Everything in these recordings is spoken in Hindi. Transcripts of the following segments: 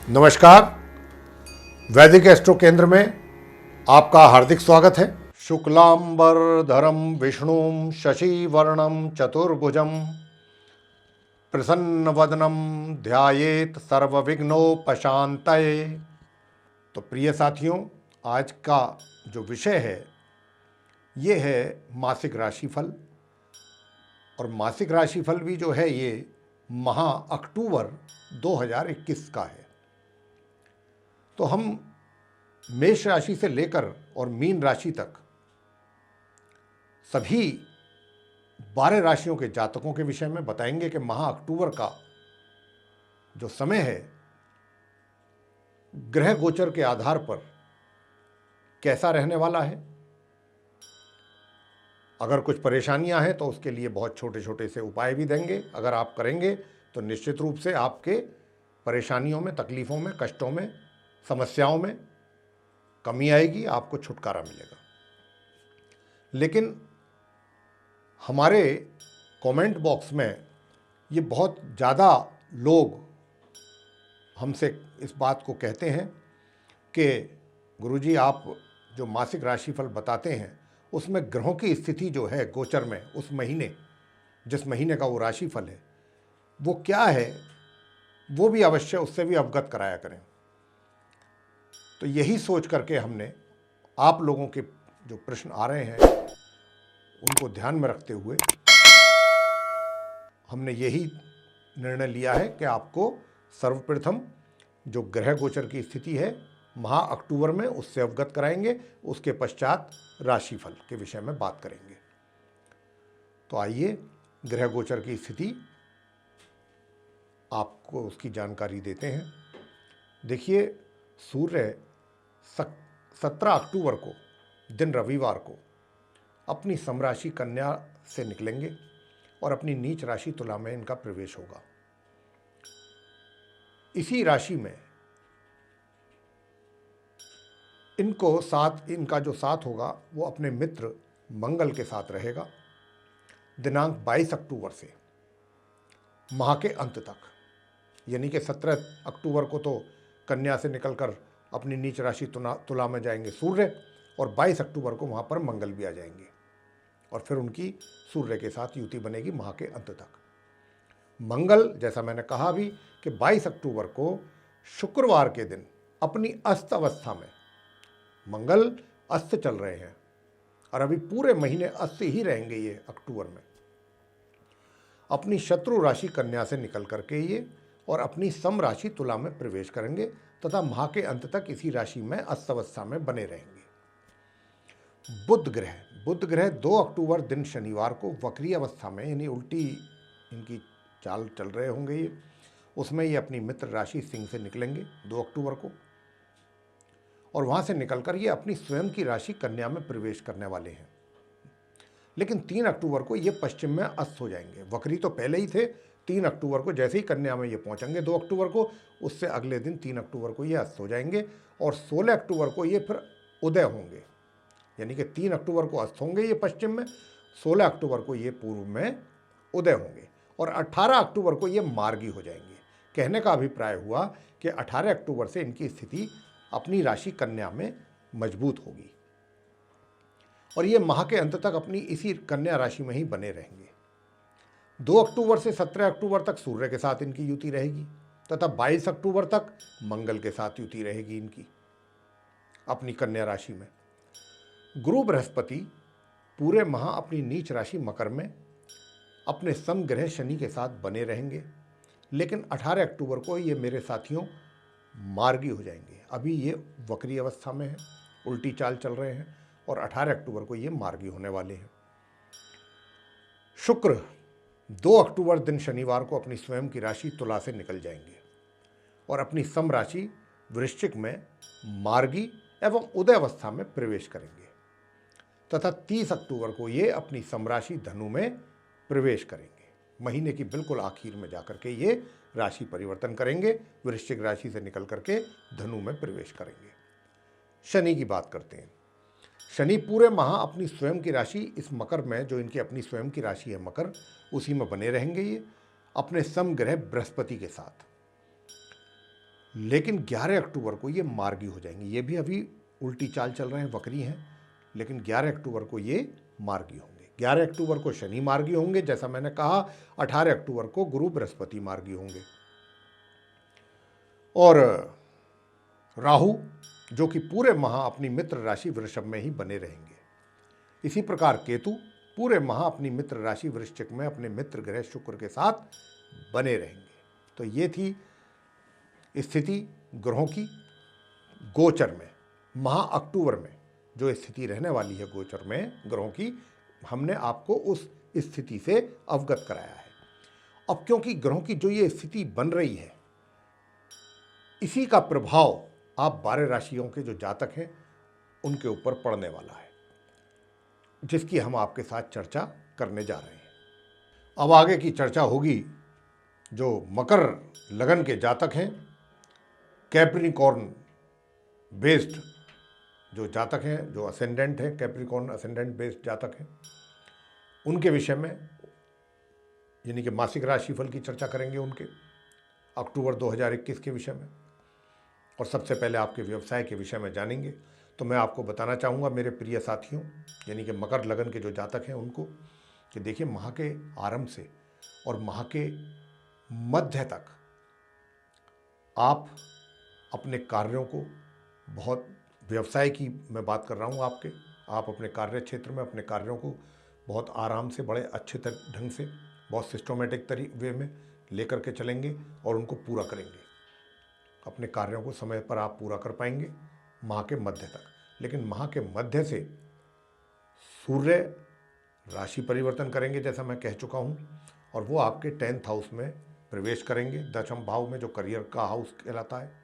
नमस्कार। वैदिक एस्ट्रो केंद्र में आपका हार्दिक स्वागत है। शुक्लांबरधरम विष्णुम शशिवर्णम चतुर्भुजम प्रसन्नवदनम ध्यायेत सर्वविघ्नोपशांतये। तो प्रिय साथियों, आज का जो विषय है ये है मासिक राशिफल। और मासिक राशिफल भी जो है ये माह अक्टूबर 2021 का है। तो हम मेष राशि से लेकर और मीन राशि तक सभी 12 राशियों के जातकों के विषय में बताएंगे कि माह अक्टूबर का जो समय है ग्रह गोचर के आधार पर कैसा रहने वाला है। अगर कुछ परेशानियां हैं तो उसके लिए बहुत छोटे छोटे से उपाय भी देंगे। अगर आप करेंगे तो निश्चित रूप से आपके परेशानियों में, तकलीफ़ों में, कष्टों में, समस्याओं में कमी आएगी, आपको छुटकारा मिलेगा। लेकिन हमारे कमेंट बॉक्स में ये बहुत ज़्यादा लोग हमसे इस बात को कहते हैं कि गुरुजी आप जो मासिक राशिफल बताते हैं उसमें ग्रहों की स्थिति जो है गोचर में उस महीने, जिस महीने का वो राशिफल है वो क्या है, वो भी अवश्य उससे भी अवगत कराया करें। तो यही सोच करके हमने आप लोगों के जो प्रश्न आ रहे हैं उनको ध्यान में रखते हुए हमने यही निर्णय लिया है कि आपको सर्वप्रथम जो ग्रह गोचर की स्थिति है माह अक्टूबर में उससे अवगत कराएंगे। उसके पश्चात राशिफल के विषय में बात करेंगे। तो आइए ग्रह गोचर की स्थिति आपको उसकी जानकारी देते हैं। देखिए, सूर्य 17 अक्टूबर को दिन रविवार को अपनी समराशि कन्या से निकलेंगे और अपनी नीच राशि तुला में इनका प्रवेश होगा। इसी राशि में इनका जो साथ होगा वो अपने मित्र मंगल के साथ रहेगा दिनांक 22 अक्टूबर से माह के अंत तक। यानी कि 17 अक्टूबर को तो कन्या से निकलकर अपनी नीच राशि तुला में जाएंगे सूर्य, और 22 अक्टूबर को वहाँ पर मंगल भी आ जाएंगे और फिर उनकी सूर्य के साथ युति बनेगी माह के अंत तक। मंगल, जैसा मैंने कहा भी कि 22 अक्टूबर को शुक्रवार के दिन अपनी अस्त अवस्था में, मंगल अस्त चल रहे हैं और अभी पूरे महीने अस्त ही रहेंगे ये अक्टूबर में, अपनी शत्रु राशि कन्या से निकल करके ये और अपनी सम राशि तुला में प्रवेश करेंगे तथा माह के अंत तक इसी राशि में अस्त अवस्था में बने रहेंगे। बुध ग्रह 2 अक्टूबर दिन शनिवार को वक्री अवस्था में, यानी उल्टी इनकी चाल चल रहे होंगे ये, उसमें ये अपनी मित्र राशि सिंह से निकलेंगे 2 अक्टूबर को और वहाँ से निकलकर ये अपनी स्वयं की राशि कन्या में प्रवेश करने वाले हैं। लेकिन 3 अक्टूबर को ये पश्चिम में अस्त हो जाएंगे। वक्री तो पहले ही थे, 3 अक्टूबर को जैसे ही कन्या में ये पहुंचेंगे 2 अक्टूबर को, उससे अगले दिन 3 अक्टूबर को ये अस्त हो जाएंगे और 16 अक्टूबर को ये फिर उदय होंगे। यानी कि 3 अक्टूबर को अस्त होंगे ये पश्चिम में, 16 अक्टूबर को ये पूर्व में उदय होंगे और 18 अक्टूबर को ये मार्गी हो जाएंगे। कहने का अभिप्राय हुआ कि 18 अक्टूबर से इनकी स्थिति अपनी राशि कन्या में मजबूत होगी और ये माह के अंत तक अपनी इसी कन्या राशि में ही बने रहेंगे। 2 अक्टूबर से 17 अक्टूबर तक सूर्य के साथ इनकी युति रहेगी तथा 22 अक्टूबर तक मंगल के साथ युति रहेगी इनकी अपनी कन्या राशि में। गुरु बृहस्पति पूरे माह अपनी नीच राशि मकर में अपने समग्रह शनि के साथ बने रहेंगे, लेकिन 18 अक्टूबर को ये मेरे साथियों मार्गी हो जाएंगे। अभी ये वक्री अवस्था में है, उल्टी चाल चल रहे हैं और 18 अक्टूबर को ये मार्गी होने वाले हैं। शुक्र 2 अक्टूबर दिन शनिवार को अपनी स्वयं की राशि तुला से निकल जाएंगे और अपनी सम राशि वृश्चिक में मार्गी एवं उदय अवस्था में प्रवेश करेंगे तथा 30 अक्टूबर को ये अपनी सम राशि धनु में प्रवेश करेंगे। महीने की बिल्कुल आखिर में जाकर के ये राशि परिवर्तन करेंगे, वृश्चिक राशि से निकल करके धनु में प्रवेश करेंगे। शनि की बात करते हैं। शनि पूरे माह अपनी स्वयं की राशि इस मकर में, जो इनकी अपनी स्वयं की राशि है मकर, उसी में बने रहेंगे ये अपने समग्रह बृहस्पति के साथ। लेकिन 11 अक्टूबर को ये मार्गी हो जाएंगे। ये भी अभी उल्टी चाल चल रहे हैं, वक्री हैं, लेकिन 11 अक्टूबर को ये मार्गी होंगे। 11 अक्टूबर को शनि मार्गी होंगे, जैसा मैंने कहा। 18 अक्टूबर को गुरु बृहस्पति मार्गी होंगे। और राहु जो कि पूरे माह अपनी मित्र राशि वृषभ में ही बने रहेंगे। इसी प्रकार केतु पूरे माह अपनी मित्र राशि वृश्चिक में अपने मित्र ग्रह शुक्र के साथ बने रहेंगे। तो ये थी स्थिति ग्रहों की गोचर में। माह अक्टूबर में जो स्थिति रहने वाली है गोचर में ग्रहों की, हमने आपको उस स्थिति से अवगत कराया है। अब क्योंकि ग्रहों की जो ये स्थिति बन रही है, इसी का प्रभाव आप 12 राशियों के जो जातक हैं उनके ऊपर पड़ने वाला है, जिसकी हम आपके साथ चर्चा करने जा रहे हैं। अब आगे की चर्चा होगी जो मकर लगन के जातक हैं, कैप्रिकॉर्न बेस्ड जो जातक हैं, जो असेंडेंट हैं, कैप्रिकॉर्न असेंडेंट बेस्ड जातक हैं, उनके विषय में, यानी कि मासिक राशिफल की चर्चा करेंगे उनके अक्टूबर 2021 के विषय में। और सबसे पहले आपके व्यवसाय के विषय में जानेंगे। तो मैं आपको बताना चाहूँगा मेरे प्रिय साथियों, यानी कि मकर लगन के जो जातक हैं उनको, कि देखिए माह के आरंभ से और माह के मध्य तक आप अपने कार्यों को बहुत, व्यवसाय की मैं बात कर रहा हूँ आपके, आप अपने कार्य क्षेत्र में अपने कार्यों को बहुत आराम से, बड़े अच्छे ढंग से, बहुत सिस्टमेटिक वे में लेकर के चलेंगे और उनको पूरा करेंगे। अपने कार्यों को समय पर आप पूरा कर पाएंगे माह के मध्य तक। लेकिन माह के मध्य से सूर्य राशि परिवर्तन करेंगे, जैसा मैं कह चुका हूँ, और वो आपके 10th हाउस में प्रवेश करेंगे। 10वें भाव में जो करियर का हाउस कहलाता है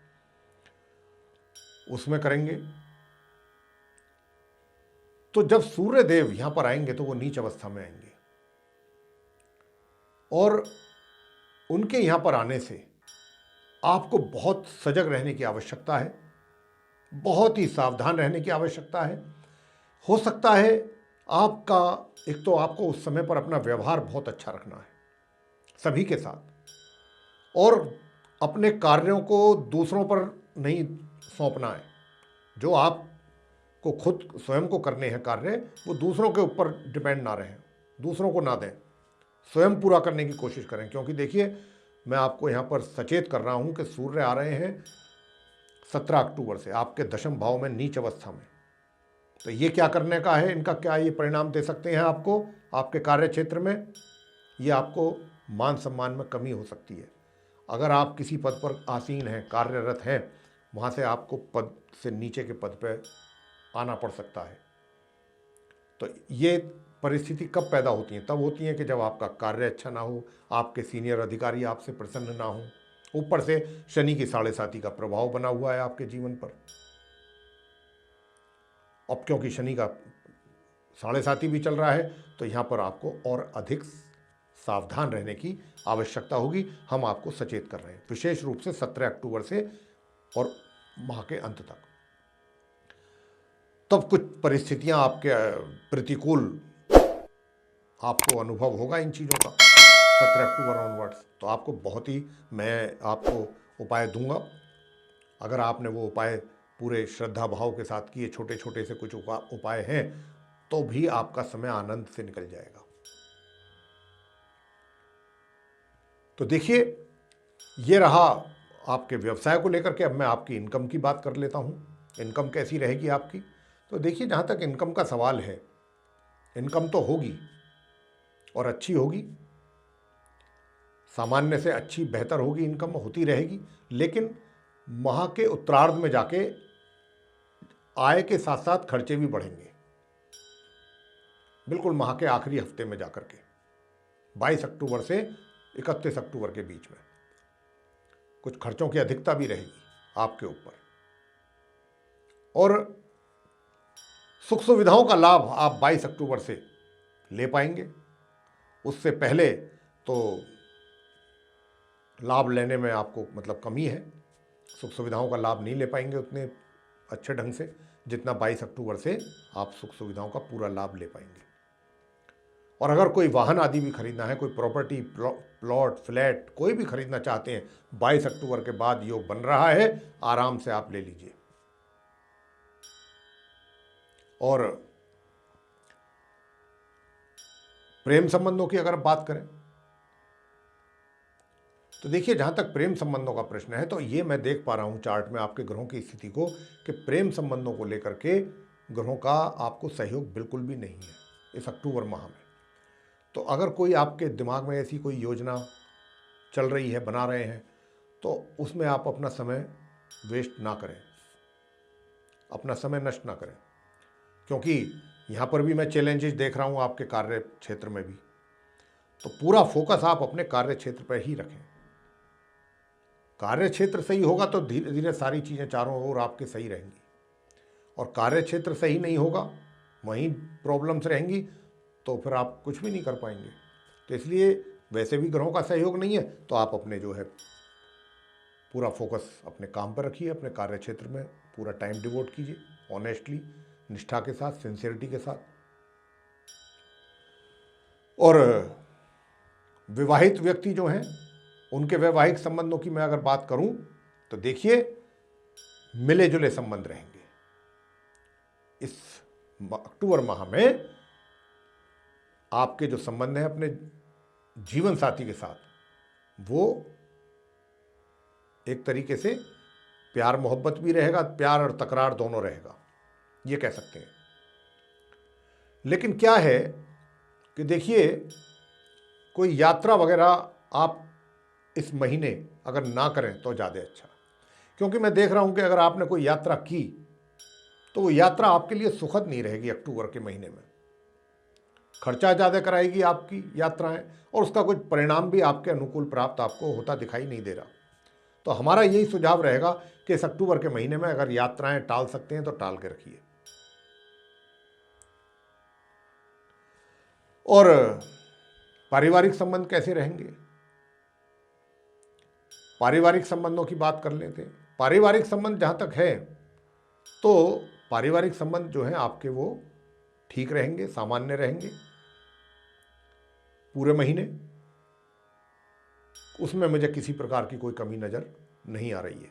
उसमें करेंगे। तो जब सूर्य देव यहां पर आएंगे तो वो नीच अवस्था में आएंगे, और उनके यहां पर आने से आपको बहुत सजग रहने की आवश्यकता है, बहुत ही सावधान रहने की आवश्यकता है। हो सकता है आपका, एक तो आपको उस समय पर अपना व्यवहार बहुत अच्छा रखना है सभी के साथ, और अपने कार्यों को दूसरों पर नहीं सौंपना है। जो आपको खुद स्वयं को करने हैं कार्य, वो दूसरों के ऊपर डिपेंड ना रहें, दूसरों को ना दें, स्वयं पूरा करने की कोशिश करें। क्योंकि देखिए मैं आपको यहाँ पर सचेत कर रहा हूँ कि सूर्य आ रहे हैं 17 अक्टूबर से आपके 10वें भाव में नीच अवस्था में। तो ये क्या करने का है, इनका क्या ये परिणाम दे सकते हैं आपको आपके कार्य क्षेत्र में? ये आपको मान सम्मान में कमी हो सकती है। अगर आप किसी पद पर आसीन हैं, कार्यरत हैं, वहाँ से आपको पद से नीचे के पद पर आना पड़ सकता है। तो ये परिस्थिति कब पैदा होती है? तब होती है कि जब आपका कार्य अच्छा ना हो, आपके सीनियर अधिकारी आपसे प्रसन्न ना हो, ऊपर से शनि की 7.5 का प्रभाव बना हुआ है आपके जीवन पर। अब क्योंकि शनि का 7.5 भी चल रहा है, तो यहाँ पर आपको और अधिक सावधान रहने की आवश्यकता होगी। हम आपको सचेत कर रहे हैं, विशेष रूप से 17 अक्टूबर से और माह के अंत तक। तब कुछ परिस्थितियां आपके प्रतिकूल आपको अनुभव होगा इन चीज़ों का 17 अक्टूबर ऑनवर्ड्स। तो आपको बहुत ही, मैं आपको उपाय दूंगा। अगर आपने वो उपाय पूरे श्रद्धा भाव के साथ किए, छोटे छोटे से कुछ उपाय हैं, तो भी आपका समय आनंद से निकल जाएगा। तो देखिए ये रहा आपके व्यवसाय को लेकर के। अब मैं आपकी इनकम की बात कर लेता हूँ, इनकम कैसी रहेगी आपकी। तो देखिए जहाँ तक इनकम का सवाल है, इनकम तो होगी और अच्छी होगी, सामान्य से अच्छी बेहतर होगी, इनकम होती रहेगी। लेकिन माह के उत्तरार्ध में जाके आय के साथ साथ खर्चे भी बढ़ेंगे, बिल्कुल माह के आखिरी हफ्ते में जाकर के 22 अक्टूबर से 31 अक्टूबर के बीच में कुछ खर्चों की अधिकता भी रहेगी आपके ऊपर। और सुख सुविधाओं का लाभ आप 22 अक्टूबर से ले पाएंगे। उससे पहले तो लाभ लेने में आपको मतलब कमी है, सुख सुविधाओं का लाभ नहीं ले पाएंगे उतने अच्छे ढंग से जितना 22 अक्टूबर से आप सुख सुविधाओं का पूरा लाभ ले पाएंगे। और अगर कोई वाहन आदि भी खरीदना है, कोई प्रॉपर्टी, प्लॉट, फ्लैट कोई भी खरीदना चाहते हैं, 22 अक्टूबर के बाद योग बन रहा है, आराम से आप ले लीजिए। और प्रेम संबंधों की अगर बात करें तो देखिए, जहां तक प्रेम संबंधों का प्रश्न है तो ये मैं देख पा रहा हूं चार्ट में आपके ग्रहों की स्थिति को कि प्रेम संबंधों को लेकर के ग्रहों का आपको सहयोग बिल्कुल भी नहीं है इस अक्टूबर माह में। तो अगर कोई आपके दिमाग में ऐसी कोई योजना चल रही है, बना रहे हैं, तो उसमें आप अपना समय वेस्ट ना करें, अपना समय नष्ट ना करें, क्योंकि यहाँ पर भी मैं चैलेंजेस देख रहा हूँ आपके कार्य क्षेत्र में भी। तो पूरा फोकस आप अपने कार्य क्षेत्र पर ही रखें। कार्य क्षेत्र सही होगा तो धीरे धीरे सारी चीज़ें चारों ओर आपके सही रहेंगी, और कार्य क्षेत्र सही नहीं होगा, वहीं प्रॉब्लम्स रहेंगी, तो फिर आप कुछ भी नहीं कर पाएंगे। तो इसलिए वैसे भी ग्रहों का सहयोग नहीं है, तो आप अपने जो है पूरा फोकस अपने काम पर रखिए, अपने कार्य क्षेत्र में पूरा टाइम डिवोट कीजिए, ऑनेस्टली, निष्ठा के साथ, सिंसियरिटी के साथ। और विवाहित व्यक्ति जो हैं, उनके वैवाहिक संबंधों की मैं अगर बात करूं तो देखिए, मिले जुले संबंध रहेंगे इस अक्टूबर माह में। आपके जो संबंध हैं अपने जीवन साथी के साथ, वो एक तरीके से प्यार मोहब्बत भी रहेगा, प्यार और तकरार दोनों रहेगा, ये कह सकते हैं। लेकिन क्या है कि देखिए, कोई यात्रा वगैरह आप इस महीने अगर ना करें तो ज़्यादा अच्छा, क्योंकि मैं देख रहा हूं कि अगर आपने कोई यात्रा की तो वो यात्रा आपके लिए सुखद नहीं रहेगी। अक्टूबर के महीने में खर्चा ज़्यादा कराएगी आपकी यात्राएं, और उसका कुछ परिणाम भी आपके अनुकूल प्राप्त आपको होता दिखाई नहीं दे रहा। तो हमारा यही सुझाव रहेगा कि इस अक्टूबर के महीने में अगर यात्राएं टाल सकते हैं तो टाल के रखिए। और पारिवारिक संबंध कैसे रहेंगे? पारिवारिक संबंधों की बात कर लेते हैं। पारिवारिक संबंध जहां तक है तो पारिवारिक संबंध जो है आपके वो ठीक रहेंगे, सामान्य रहेंगे पूरे महीने। उसमें मुझे किसी प्रकार की कोई कमी नजर नहीं आ रही है।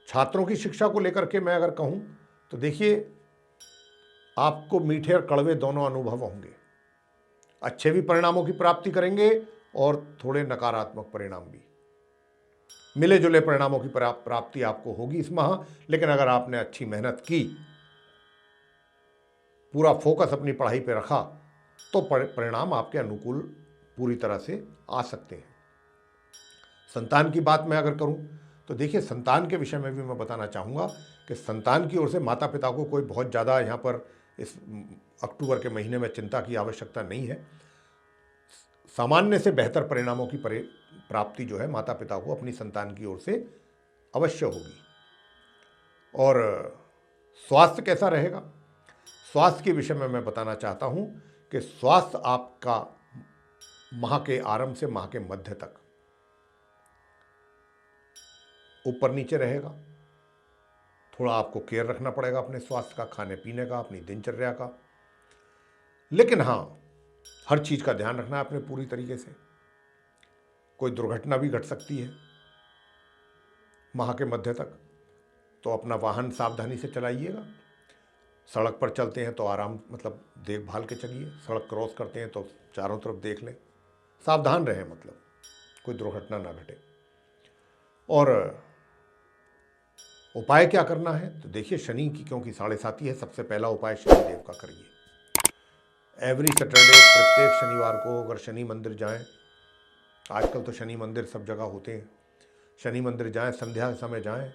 छात्रों की शिक्षा को लेकर के मैं अगर कहूं तो देखिए, आपको मीठे और कड़वे दोनों अनुभव होंगे। अच्छे भी परिणामों की प्राप्ति करेंगे और थोड़े नकारात्मक परिणाम भी। मिले जुले परिणामों की प्राप्ति आपको होगी इस माह, लेकिन अगर आपने अच्छी मेहनत की, पूरा फोकस अपनी पढ़ाई पे रखा, तो परिणाम आपके अनुकूल पूरी तरह से आ सकते हैं। संतान की बात मैं अगर करूं तो देखिए, संतान के विषय में भी मैं बताना चाहूँगा कि संतान की ओर से माता पिता को कोई बहुत ज़्यादा यहाँ पर इस अक्टूबर के महीने में चिंता की आवश्यकता नहीं है। सामान्य से बेहतर परिणामों की प्राप्ति जो है माता पिता को अपनी संतान की ओर से अवश्य होगी। और स्वास्थ्य कैसा रहेगा? स्वास्थ्य के विषय में मैं बताना चाहता हूं कि स्वास्थ्य आपका माह के आरंभ से माह के मध्य तक ऊपर नीचे रहेगा। थोड़ा आपको केयर रखना पड़ेगा अपने स्वास्थ्य का, खाने पीने का, अपनी दिनचर्या का। लेकिन हाँ, हर चीज का ध्यान रखना है अपने पूरी तरीके से। कोई दुर्घटना भी घट सकती है माह के मध्य तक, तो अपना वाहन सावधानी से चलाइएगा। सड़क पर चलते हैं तो आराम, मतलब देखभाल के चलिए। सड़क क्रॉस करते हैं तो चारों तरफ देख लें, सावधान रहें, मतलब कोई दुर्घटना ना घटे। और उपाय क्या करना है तो देखिए, शनि की क्योंकि 7.5 है, सबसे पहला उपाय शनिदेव का करिए। एवरी सैटरडे, प्रत्येक शनिवार को अगर शनि मंदिर जाएं, आजकल तो शनि मंदिर सब जगह होते हैं, शनि मंदिर जाएं, संध्या समय जाएं,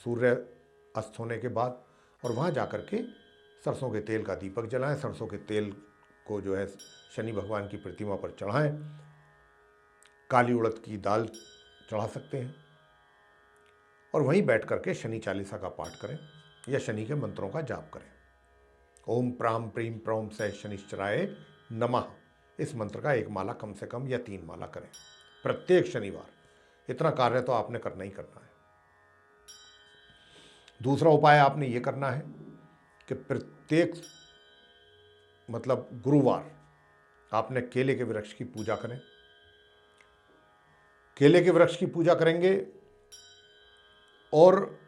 सूर्य अस्त होने के बाद, और वहाँ जाकर के सरसों के तेल का दीपक जलाएं। सरसों के तेल को जो है शनि भगवान की प्रतिमा पर चढ़ाएं। काली उड़द की दाल चढ़ा सकते हैं, और वहीं बैठ करके शनि चालीसा का पाठ करें या शनि के मंत्रों का जाप करें। ओम प्राम प्रीम प्रौम सह शनिश्चराय नमः, इस मंत्र का 1 माला कम से कम या 3 माला करें प्रत्येक शनिवार। इतना कार्य तो आपने करना ही करना है। दूसरा उपाय आपने ये करना है कि प्रत्येक मतलब गुरुवार आपने केले के वृक्ष की पूजा करें। केले के वृक्ष की पूजा करेंगे और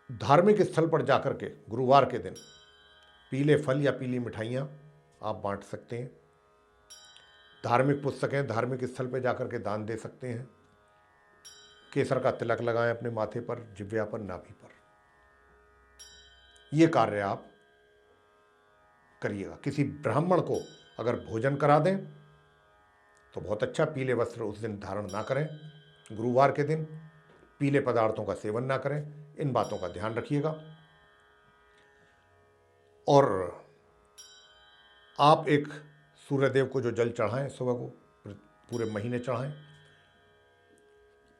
धार्मिक स्थल पर जाकर के गुरुवार के दिन पीले फल या पीली मिठाइयाँ आप बांट सकते हैं। धार्मिक पुस्तकें धार्मिक स्थल पर जाकर के दान दे सकते हैं। केसर का तिलक लगाएं अपने माथे पर, जिह्वा पर, नाभि पर। ये कार्य आप करिएगा। किसी ब्राह्मण को अगर भोजन करा दें तो बहुत अच्छा। पीले वस्त्र उस दिन धारण ना करें। गुरुवार के दिन पीले पदार्थों का सेवन ना करें। इन बातों का ध्यान रखिएगा। और आप एक सूर्यदेव को जो जल चढ़ाएं सुबह को, पूरे महीने चढ़ाएं।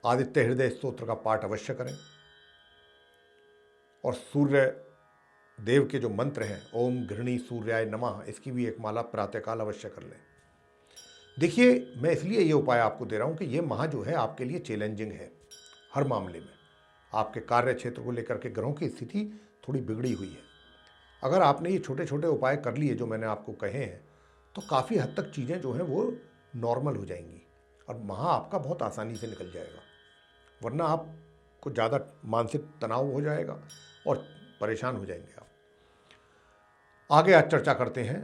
आदित्य हृदय स्तोत्र का पाठ अवश्य करें। और सूर्य देव के जो मंत्र हैं, ओम घृणी सूर्याय नमः, इसकी भी एक माला प्रातःकाल अवश्य कर लें। देखिए, मैं इसलिए ये उपाय आपको दे रहा हूं कि ये माह जो है आपके लिए चैलेंजिंग है हर मामले में। आपके कार्य क्षेत्र को लेकर के ग्रहों की स्थिति थोड़ी बिगड़ी हुई है। अगर आपने ये छोटे छोटे उपाय कर लिए जो मैंने आपको कहे हैं, तो काफ़ी हद तक चीज़ें जो हैं वो नॉर्मल हो जाएंगी और माह आपका बहुत आसानी से निकल जाएगा। वरना आपको ज़्यादा मानसिक तनाव हो जाएगा और परेशान हो जाएंगे आप। आगे आज चर्चा करते हैं।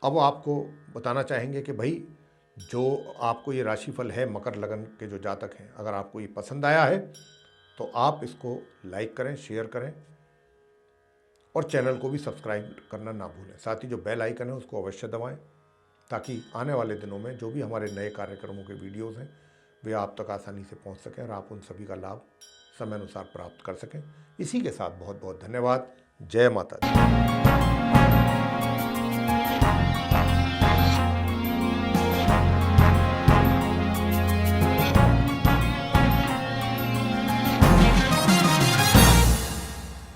अब आपको बताना चाहेंगे कि भाई जो आपको ये राशिफल है मकर लगन के जो जातक हैं, अगर आपको ये पसंद आया है तो आप इसको लाइक करें, शेयर करें और चैनल को भी सब्सक्राइब करना ना भूलें। साथ ही जो बेल आइकन है उसको अवश्य दबाएं ताकि आने वाले दिनों में जो भी हमारे नए कार्यक्रमों के वीडियोज़ हैं वे आप तक आसानी से पहुंच सकें और आप उन सभी का लाभ समय अनुसार प्राप्त कर सकें। इसी के साथ बहुत बहुत धन्यवाद। जय माता दी।